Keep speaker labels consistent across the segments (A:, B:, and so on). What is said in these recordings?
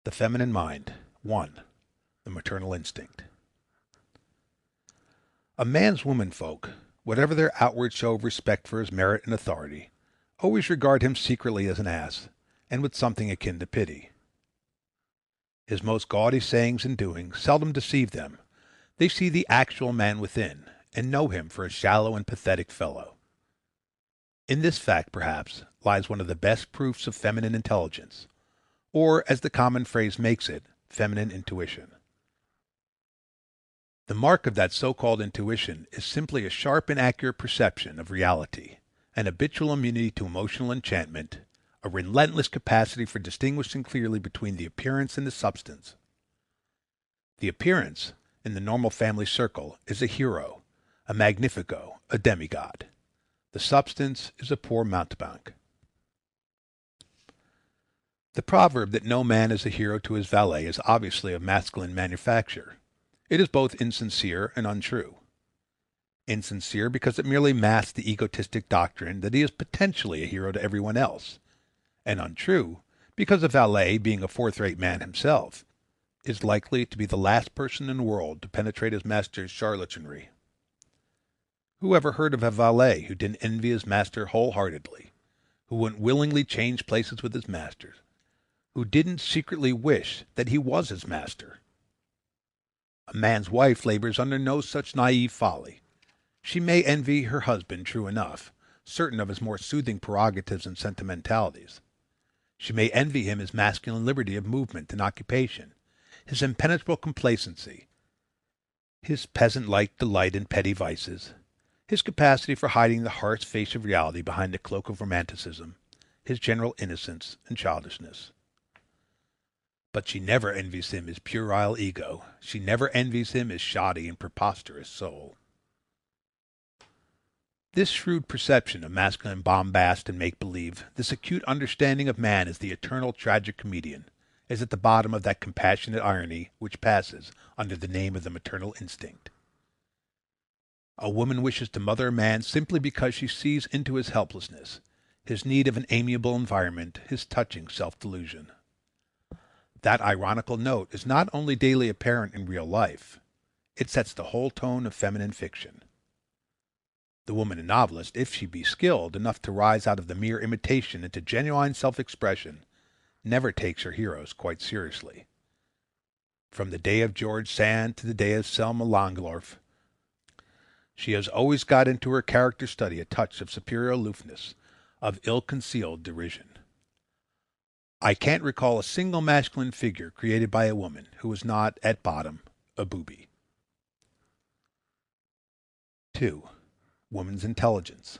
A: The feminine mind. 1. The maternal instinct. A man's womenfolk, whatever their outward show of respect for his merit and authority, always regard him secretly as an ass, and with something akin to pity. His most gaudy sayings and doings seldom deceive them. They see the actual man within, and know him for a shallow and pathetic fellow. In this fact, perhaps, lies one of the best proofs of feminine intelligence, or, as the common phrase makes it, feminine intuition. The mark of that so-called intuition is simply a sharp and accurate perception of reality, an habitual immunity to emotional enchantment, a relentless capacity for distinguishing clearly between the appearance and the substance. The appearance, in the normal family circle, is a hero, a magnifico, a demigod. The substance is a poor mountebank. The proverb that no man is a hero to his valet is obviously of masculine manufacture. It is both insincere and untrue. Insincere because it merely masks the egotistic doctrine that he is potentially a hero to everyone else, and untrue because a valet, being a fourth-rate man himself, is likely to be the last person in the world to penetrate his master's charlatanry. Who ever heard of a valet who didn't envy his master wholeheartedly, who wouldn't willingly change places with his master, who didn't secretly wish that he was his master? A man's wife labors under no such naive folly. She may envy her husband, true enough, certain of his more soothing prerogatives and sentimentalities. She may envy him his masculine liberty of movement and occupation, his impenetrable complacency, his peasant-like delight in petty vices, his capacity for hiding the harsh face of reality behind the cloak of romanticism, his general innocence and childishness. But she never envies him his puerile ego. She never envies him his shoddy and preposterous soul. This shrewd perception of masculine bombast and make-believe, this acute understanding of man as the eternal tragic comedian, is at the bottom of that compassionate irony which passes under the name of the maternal instinct. A woman wishes to mother a man simply because she sees into his helplessness, his need of an amiable environment, his touching self-delusion. That ironical note is not only daily apparent in real life, it sets the whole tone of feminine fiction. The woman novelist, if she be skilled enough to rise out of the mere imitation into genuine self-expression, never takes her heroes quite seriously. From the day of George Sand to the day of Selma Langdorf, she has always got into her character study a touch of superior aloofness, of ill-concealed derision. I can't recall a single masculine figure created by a woman who was not, at bottom, a booby. 2. Woman's intelligence.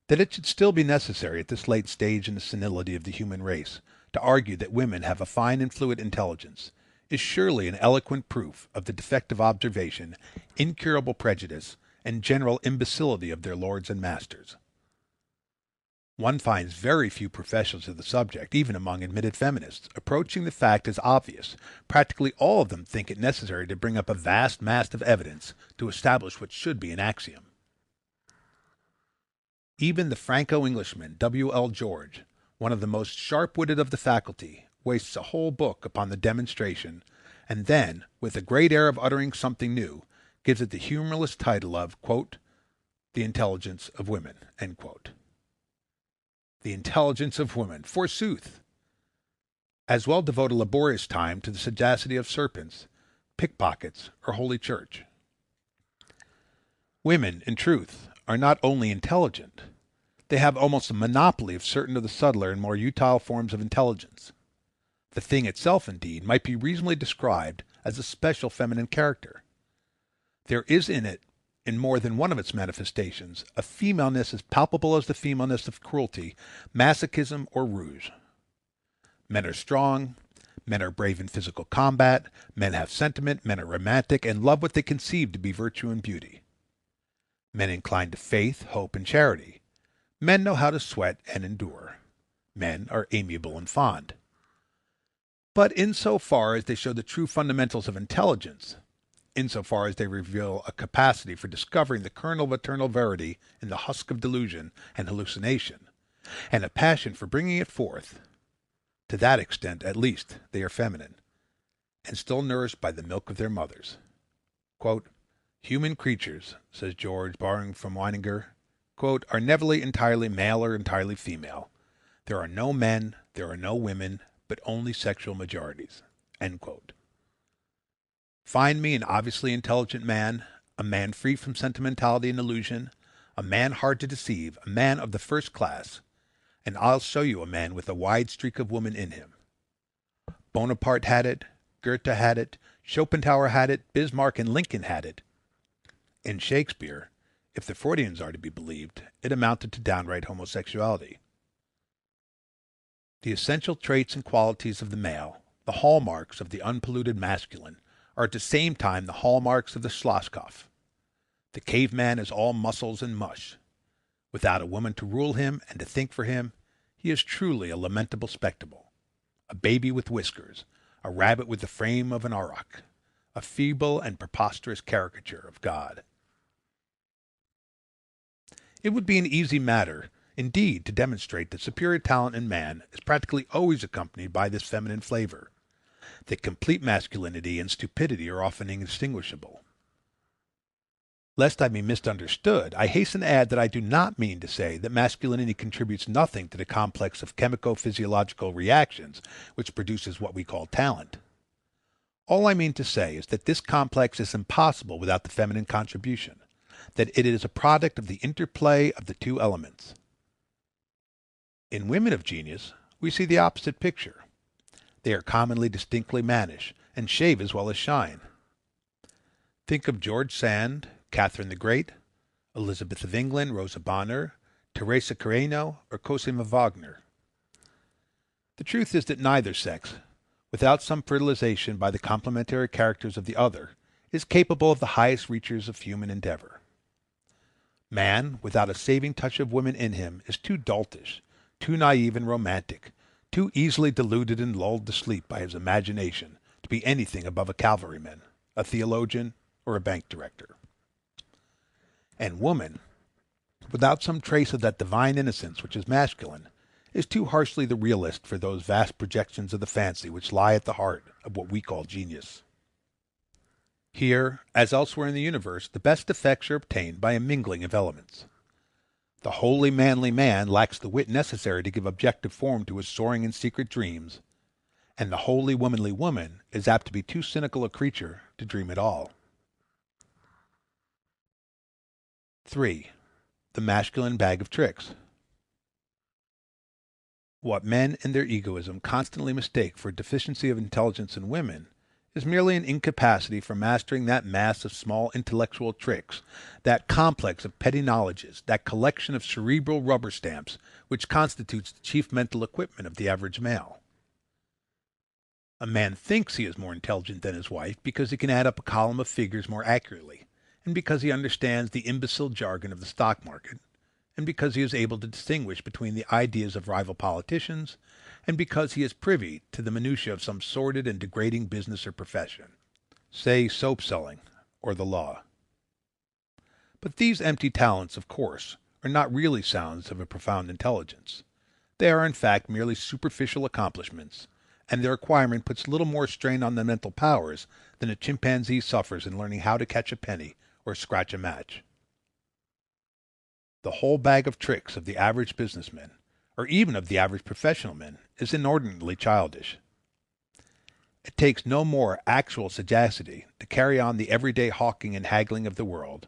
A: That it should still be necessary at this late stage in the senility of the human race to argue that women have a fine and fluid intelligence is surely an eloquent proof of the defective observation, incurable prejudice, and general imbecility of their lords and masters. One finds very few professionals of the subject, even among admitted feminists, approaching the fact as obvious. Practically all of them think it necessary to bring up a vast mass of evidence to establish what should be an axiom. Even the Franco-Englishman W.L. George, one of the most sharp-witted of the faculty, wastes a whole book upon the demonstration, and then, with a great air of uttering something new, gives it the humorless title of, quote, "The Intelligence of Women," end quote. The intelligence of women, forsooth! As well devote a laborious time to the sagacity of serpents, pickpockets, or Holy Church. Women, in truth, are not only intelligent, they have almost a monopoly of certain of the subtler and more utile forms of intelligence. The thing itself, indeed, might be reasonably described as a special feminine character. There is in it, in more than one of its manifestations, a femaleness as palpable as the femaleness of cruelty, masochism, or rouge. Men are strong, men are brave in physical combat, men have sentiment, men are romantic, and love what they conceive to be virtue and beauty. Men incline to faith, hope, and charity. Men know how to sweat and endure. Men are amiable and fond. But in so far as they show the true fundamentals of intelligence, insofar as they reveal a capacity for discovering the kernel of eternal verity in the husk of delusion and hallucination, and a passion for bringing it forth, To that extent, at least, they are feminine, and still nourished by the milk of their mothers. "Human creatures," says George, borrowing from Weininger, "are never entirely male or entirely female. There are no men, there are no women, but only sexual majorities." Find me an obviously intelligent man, a man free from sentimentality and illusion, a man hard to deceive, a man of the first class, and I'll show you a man with a wide streak of woman in him. Bonaparte had it, Goethe had it, Schopenhauer had it, Bismarck and Lincoln had it. In Shakespeare, if the Freudians are to be believed, it amounted to downright homosexuality. The essential traits and qualities of the male, the hallmarks of the unpolluted masculine, are at the same time the hallmarks of the Schlossskopf. The caveman is all muscles and mush. Without a woman to rule him and to think for him, he is truly a lamentable spectacle. A baby with whiskers, a rabbit with the frame of an auroch, a feeble and preposterous caricature of God. It would be an easy matter, indeed, to demonstrate that superior talent in man is practically always accompanied by this feminine flavor, that complete masculinity and stupidity are often indistinguishable. Lest I be misunderstood, I hasten to add that I do not mean to say that masculinity contributes nothing to the complex of chemico-physiological reactions which produces what we call talent. All I mean to say is that this complex is impossible without the feminine contribution, that it is a product of the interplay of the two elements. In women of genius, we see the opposite picture. They are commonly distinctly mannish, and shave as well as shine. Think of George Sand, Catherine the Great, Elizabeth of England, Rosa Bonheur, Teresa Carreño, or Cosima Wagner. The truth is that neither sex, without some fertilization by the complementary characters of the other, is capable of the highest reaches of human endeavor. Man, without a saving touch of woman in him, is too doltish, too naive and romantic, too easily deluded and lulled to sleep by his imagination to be anything above a cavalryman, a theologian, or a bank director. And woman, without some trace of that divine innocence which is masculine, is too harshly the realist for those vast projections of the fancy which lie at the heart of what we call genius. Here, as elsewhere in the universe, the best effects are obtained by a mingling of elements. The wholly manly man lacks the wit necessary to give objective form to his soaring and secret dreams, and the wholly womanly woman is apt to be too cynical a creature to dream at all. 3. The masculine bag of tricks. What men in their egoism constantly mistake for a deficiency of intelligence in women is merely an incapacity for mastering that mass of small intellectual tricks, that complex of petty knowledges, that collection of cerebral rubber stamps which constitutes the chief mental equipment of the average male. A man thinks he is more intelligent than his wife because he can add up a column of figures more accurately, and because he understands the imbecile jargon of the stock market, and because he is able to distinguish between the ideas of rival politicians, and because he is privy to the minutiae of some sordid and degrading business or profession, say soap selling or the law. But these empty talents, of course, are not really sounds of a profound intelligence. They are in fact merely superficial accomplishments, and their acquirement puts little more strain on the mental powers than a chimpanzee suffers in learning how to catch a penny or scratch a match. The whole bag of tricks of the average businessman, or even of the average professional man, is inordinately childish. It takes no more actual sagacity to carry on the everyday hawking and haggling of the world,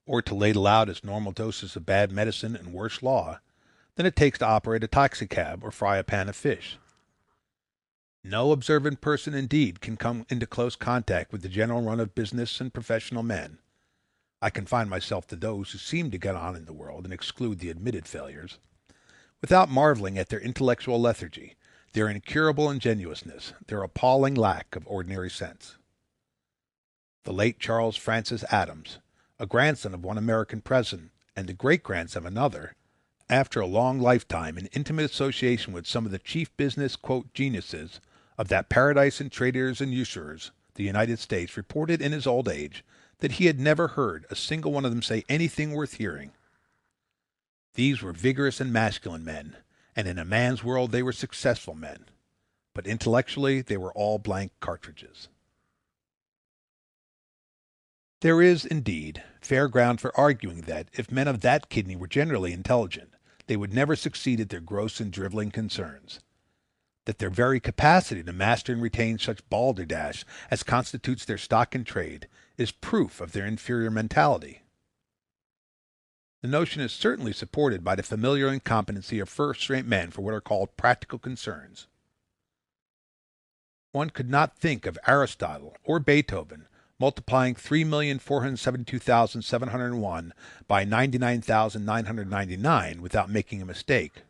A: or to ladle out its normal doses of bad medicine and worse law, than it takes to operate a taxicab or fry a pan of fish. No observant person, indeed, can come into close contact with the general run of business and professional men. I confine myself to those who seem to get on in the world and exclude the admitted failures, without marveling at their intellectual lethargy, their incurable ingenuousness, their appalling lack of ordinary sense. The late Charles Francis Adams, a grandson of one American president and the great-grandson of another, after a long lifetime in intimate association with some of the chief business "geniuses" of that paradise and traders and usurers, the United States, reported in his old age that he had never heard a single one of them say anything worth hearing. These were vigorous and masculine men, and in a man's world they were successful men. but intellectually they were all blank cartridges. There is, indeed, fair ground for arguing that, if men of that kidney were generally intelligent, they would never succeed at their gross and driveling concerns; that their very capacity to master and retain such balderdash as constitutes their stock in trade is proof of their inferior mentality. The notion is certainly supported by the familiar incompetency of first-rate men for what are called practical concerns. One could not think of Aristotle or Beethoven multiplying 3,472,701 by 99,999 without making a mistake.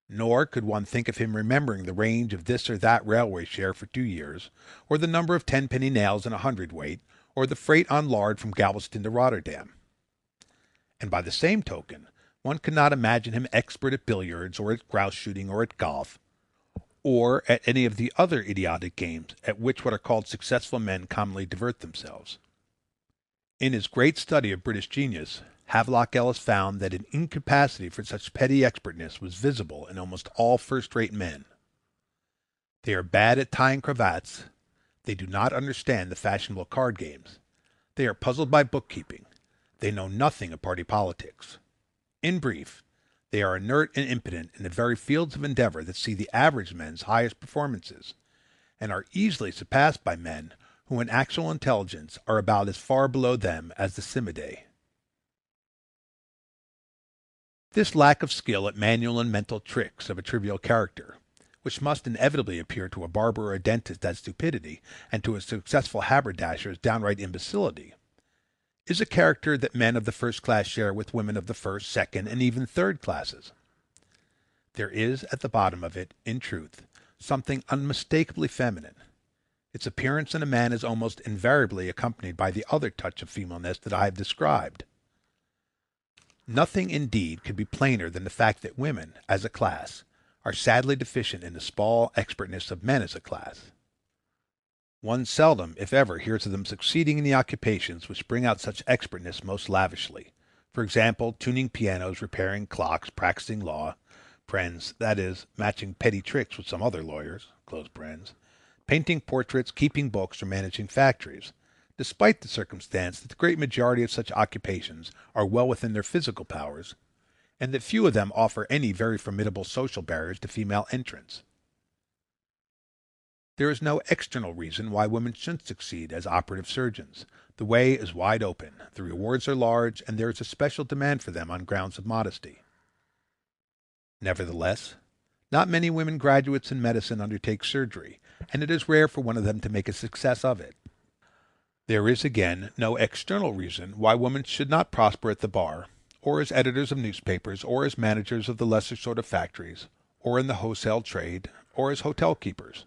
A: Nor could one think of him remembering the range of this or that railway share for 2 years, or the number of tenpenny nails in a hundredweight, or the freight on lard from Galveston to Rotterdam. And by the same token, one could not imagine him expert at billiards, or at grouse shooting, or at golf, or at any of the other idiotic games at which what are called successful men commonly divert themselves. In his great study of British genius, Havelock Ellis found that an incapacity for such petty expertness was visible in almost all first-rate men. They are bad at tying cravats. They do not understand the fashionable card games. They are puzzled by bookkeeping. They know nothing of party politics. In brief, they are inert and impotent in the very fields of endeavor that see the average men's highest performances, and are easily surpassed by men who in actual intelligence are about as far below them as the Simidae. This lack of skill at manual and mental tricks of a trivial character, which must inevitably appear to a barber or a dentist as stupidity, and to a successful haberdasher as downright imbecility, is a character that men of the first class share with women of the first, second, and even third classes. There is at the bottom of it, in truth, something unmistakably feminine. Its appearance in a man is almost invariably accompanied by the other touch of femaleness that I have described. Nothing, indeed, could be plainer than the fact that women, as a class, are sadly deficient in the small expertness of men as a class. One seldom, if ever, hears of them succeeding in the occupations which bring out such expertness most lavishly. For example, tuning pianos, repairing clocks, practicing law, that is, matching petty tricks with some other lawyers, painting portraits, keeping books, or managing factories, despite the circumstance that the great majority of such occupations are well within their physical powers, and that few of them offer any very formidable social barriers to female entrance. There is no external reason why women shouldn't succeed as operative surgeons. The way is wide open, the rewards are large, and there is a special demand for them on grounds of modesty. Nevertheless, not many women graduates in medicine undertake surgery, and it is rare for one of them to make a success of it. There is, again, no external reason why women should not prosper at the bar, or as editors of newspapers, or as managers of the lesser sort of factories, or in the wholesale trade, or as hotel keepers.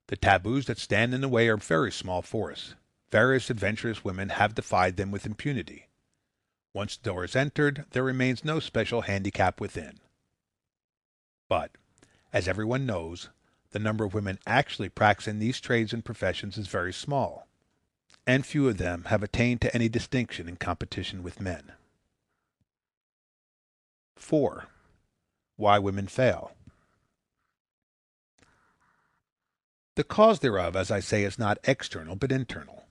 A: The taboos that stand in the way are very small for us. Various adventurous women have defied them with impunity. Once the door is entered, there remains no special handicap within. But, as everyone knows, the number of women actually practicing these trades and professions is very small, and few of them have attained to any distinction in competition with men. 4. Why women fail. The cause thereof, as I say, is not external but internal.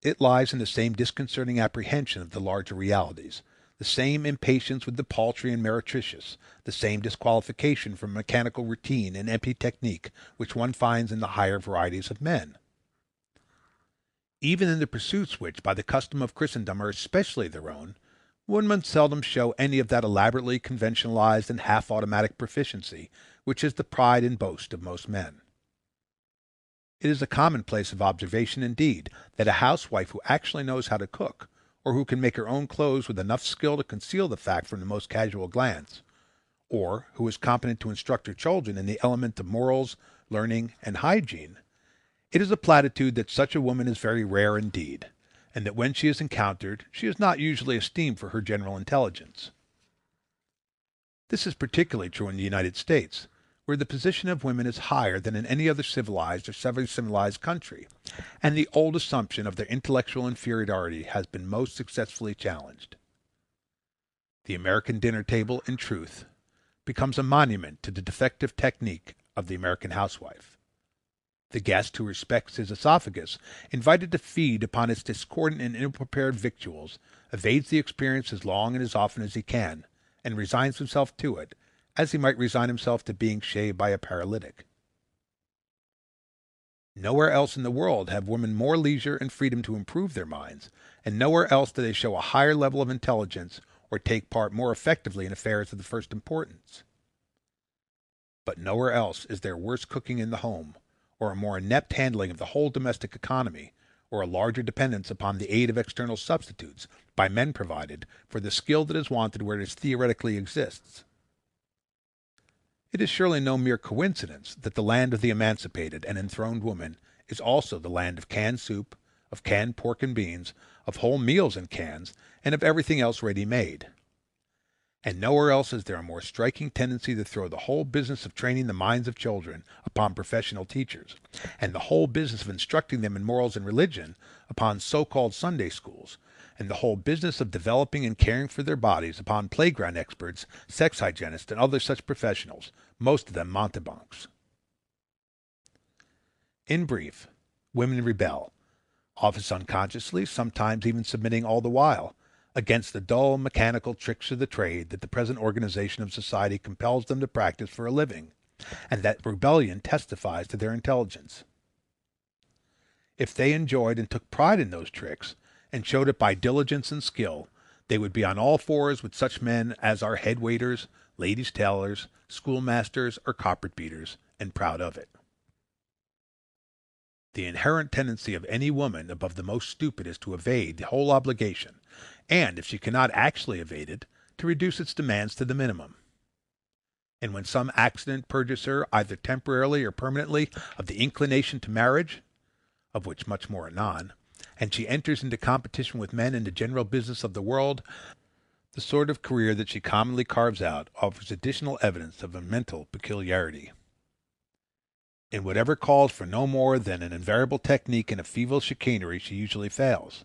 A: It lies in the same disconcerting apprehension of the larger realities, the same impatience with the paltry and meretricious, the same disqualification from mechanical routine and empty technique which one finds in the higher varieties of men. Even in the pursuits which, by the custom of Christendom, are especially their own, women seldom show any of that elaborately conventionalized and half-automatic proficiency which is the pride and boast of most men. It is a commonplace of observation, indeed, that a housewife who actually knows how to cook, or who can make her own clothes with enough skill to conceal the fact from the most casual glance, or who is competent to instruct her children in the element of morals, learning, and hygiene, it is a platitude that such a woman is very rare indeed, and that when she is encountered she is not usually esteemed for her general intelligence. This is particularly true in the United States, where the position of women is higher than in any other civilized or semi-civilized country, and the old assumption of their intellectual inferiority has been most successfully challenged. The American dinner table, in truth, becomes a monument to the defective technique of the American housewife. The guest who respects his esophagus, invited to feed upon its discordant and ill-prepared victuals, evades the experience as long and as often as he can, and resigns himself to it, as he might resign himself to being shaved by a paralytic. Nowhere else in the world have women more leisure and freedom to improve their minds, and nowhere else do they show a higher level of intelligence or take part more effectively in affairs of the first importance. But nowhere else is there worse cooking in the home, or a more inept handling of the whole domestic economy, or a larger dependence upon the aid of external substitutes, by men provided, for the skill that is wanted where it theoretically exists. It is surely no mere coincidence that the land of the emancipated and enthroned woman is also the land of canned soup, of canned pork and beans, of whole meals in cans, and of everything else ready-made. And nowhere else is there a more striking tendency to throw the whole business of training the minds of children upon professional teachers, and the whole business of instructing them in morals and religion upon so-called Sunday schools, and the whole business of developing and caring for their bodies upon playground experts, sex hygienists, and other such professionals, most of them mountebanks. In brief, women rebel, often unconsciously, sometimes even submitting all the while, against the dull, mechanical tricks of the trade that the present organization of society compels them to practice for a living, and that rebellion testifies to their intelligence. If they enjoyed and took pride in those tricks, and showed it by diligence and skill, they would be on all fours with such men as are head waiters, ladies' tailors, schoolmasters, or carpet beaters, and proud of it. The inherent tendency of any woman above the most stupid is to evade the whole obligation, and, if she cannot actually evade it, to reduce its demands to the minimum. And when some accident purges her, either temporarily or permanently, of the inclination to marriage, of which much more anon, and she enters into competition with men in the general business of the world, the sort of career that she commonly carves out offers additional evidence of a mental peculiarity. In whatever calls for no more than an invariable technique and a feeble chicanery, she usually fails.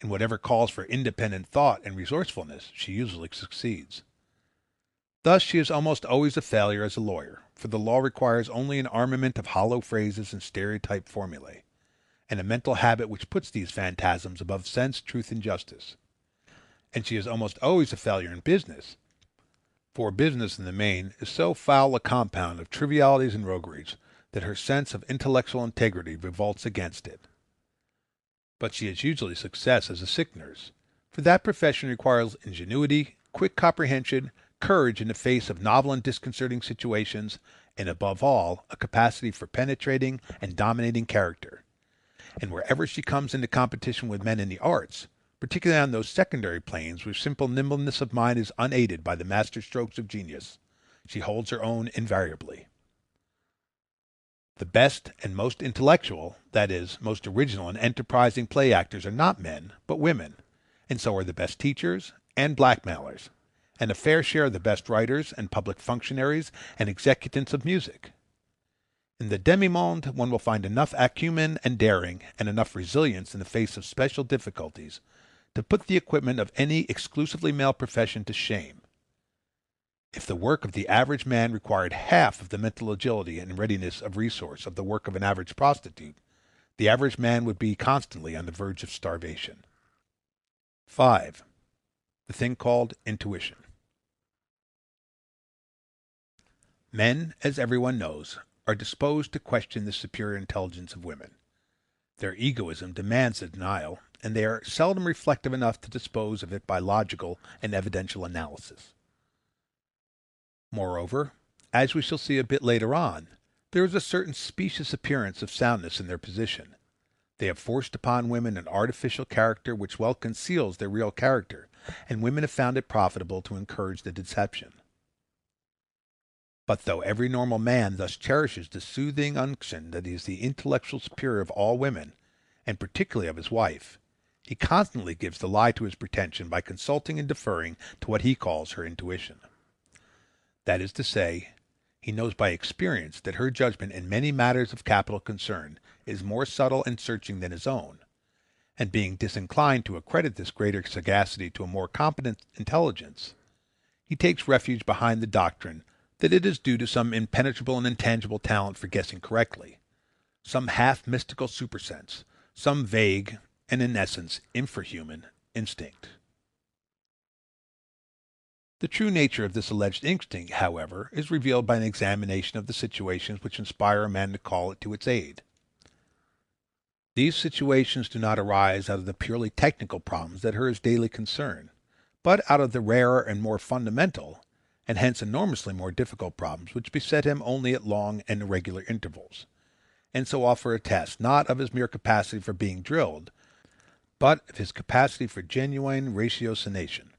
A: In whatever calls for independent thought and resourcefulness, she usually succeeds. Thus she is almost always a failure as a lawyer, for the law requires only an armament of hollow phrases and stereotyped formulae, and a mental habit which puts these phantasms above sense, truth, and justice. And she is almost always a failure in business, for business in the main is so foul a compound of trivialities and rogueries that her sense of intellectual integrity revolts against it. But she is usually a success as a sick nurse, for that profession requires ingenuity, quick comprehension, courage in the face of novel and disconcerting situations, and above all, a capacity for penetrating and dominating character. And wherever she comes into competition with men in the arts, particularly on those secondary planes where simple nimbleness of mind is unaided by the master strokes of genius, she holds her own invariably. The best and most intellectual, that is, most original and enterprising play actors are not men, but women, and so are the best teachers and blackmailers, and a fair share of the best writers and public functionaries and executants of music. In the demi-monde one will find enough acumen and daring, and enough resilience in the face of special difficulties, to put the equipment of any exclusively male profession to shame. If the work of the average man required half of the mental agility and readiness of resource of the work of an average prostitute, the average man would be constantly on the verge of starvation. 5. The thing called intuition. Men, as everyone knows, are disposed to question the superior intelligence of women. Their egoism demands the denial, and they are seldom reflective enough to dispose of it by logical and evidential analysis. Moreover, as we shall see a bit later on, there is a certain specious appearance of soundness in their position. They have forced upon women an artificial character which well conceals their real character, and women have found it profitable to encourage the deception. But though every normal man thus cherishes the soothing unction that he is the intellectual superior of all women, and particularly of his wife, he constantly gives the lie to his pretension by consulting and deferring to what he calls her intuition. That is to say, he knows by experience that her judgment in many matters of capital concern is more subtle and searching than his own, and being disinclined to accredit this greater sagacity to a more competent intelligence, he takes refuge behind the doctrine that it is due to some impenetrable and intangible talent for guessing correctly, some half mystical supersense, some vague and, in essence, infrahuman instinct. The true nature of this alleged instinct, however, is revealed by an examination of the situations which inspire a man to call it to its aid. These situations do not arise out of the purely technical problems that are his daily concern, but out of the rarer and more fundamental, and hence enormously more difficult problems which beset him only at long and irregular intervals, and so offer a test not of his mere capacity for being drilled, but of his capacity for genuine ratiocination.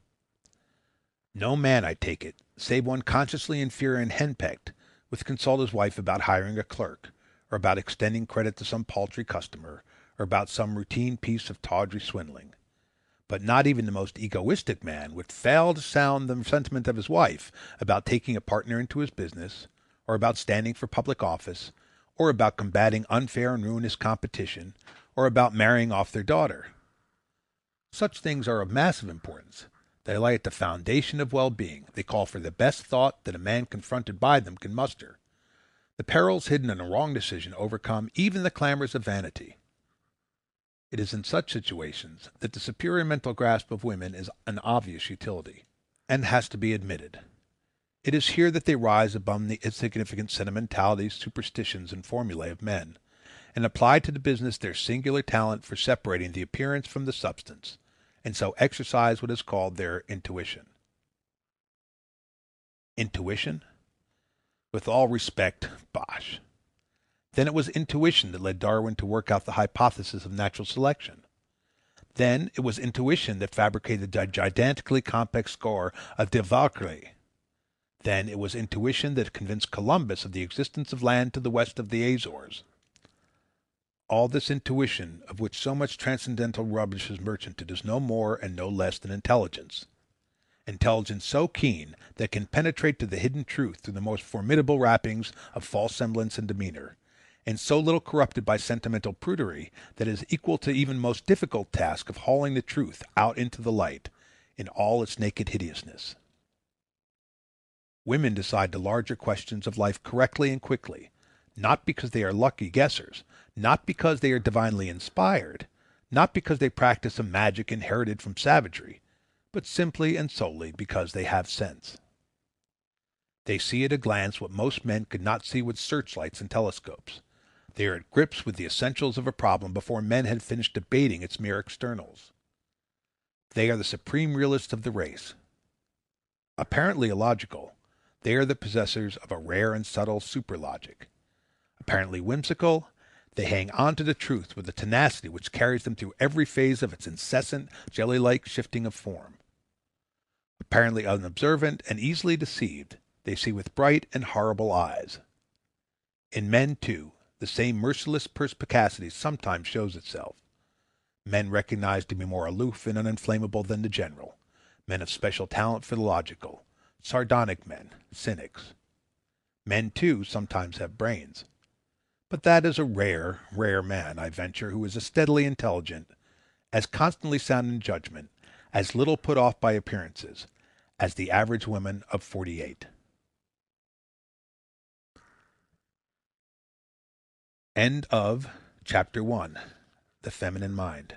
A: No man, I take it, save one consciously inferior and henpecked, would consult his wife about hiring a clerk, or about extending credit to some paltry customer, or about some routine piece of tawdry swindling. But not even the most egoistic man would fail to sound the sentiment of his wife about taking a partner into his business, or about standing for public office, or about combating unfair and ruinous competition, or about marrying off their daughter. Such things are of massive importance. They lie at the foundation of well-being. They call for the best thought that a man confronted by them can muster. The perils hidden in a wrong decision overcome even the clamors of vanity. It is in such situations that the superior mental grasp of women is an obvious utility, and has to be admitted. It is here that they rise above the insignificant sentimentalities, superstitions, and formulae of men, and apply to the business their singular talent for separating the appearance from the substance, and so exercise what is called their intuition. Intuition? With all respect, bosh. Then it was intuition that led Darwin to work out the hypothesis of natural selection. Then it was intuition that fabricated the gigantically complex score of de Valkyrie. Then it was intuition that convinced Columbus of the existence of land to the west of the Azores. All this intuition, of which so much transcendental rubbish is merchanted, is no more and no less than intelligence. Intelligence so keen that it can penetrate to the hidden truth through the most formidable wrappings of false semblance and demeanor, and so little corrupted by sentimental prudery that it is equal to even most difficult task of hauling the truth out into the light in all its naked hideousness. Women decide the larger questions of life correctly and quickly, not because they are lucky guessers, not because they are divinely inspired, not because they practice a magic inherited from savagery, but simply and solely because they have sense. They see at a glance what most men could not see with searchlights and telescopes. They are at grips with the essentials of a problem before men had finished debating its mere externals. They are the supreme realists of the race. Apparently illogical, they are the possessors of a rare and subtle superlogic. Apparently whimsical, they hang on to the truth with a tenacity which carries them through every phase of its incessant, jelly-like shifting of form. Apparently unobservant and easily deceived, they see with bright and horrible eyes. In men, too, the same merciless perspicacity sometimes shows itself. Men recognized to be more aloof and uninflammable than the general, men of special talent for the logical, sardonic men, cynics. Men, too, sometimes have brains. But that is a rare, rare man, I venture, who is as steadily intelligent, as constantly sound in judgment, as little put off by appearances, as the average woman of 48. End of Chapter 1. The Feminine Mind.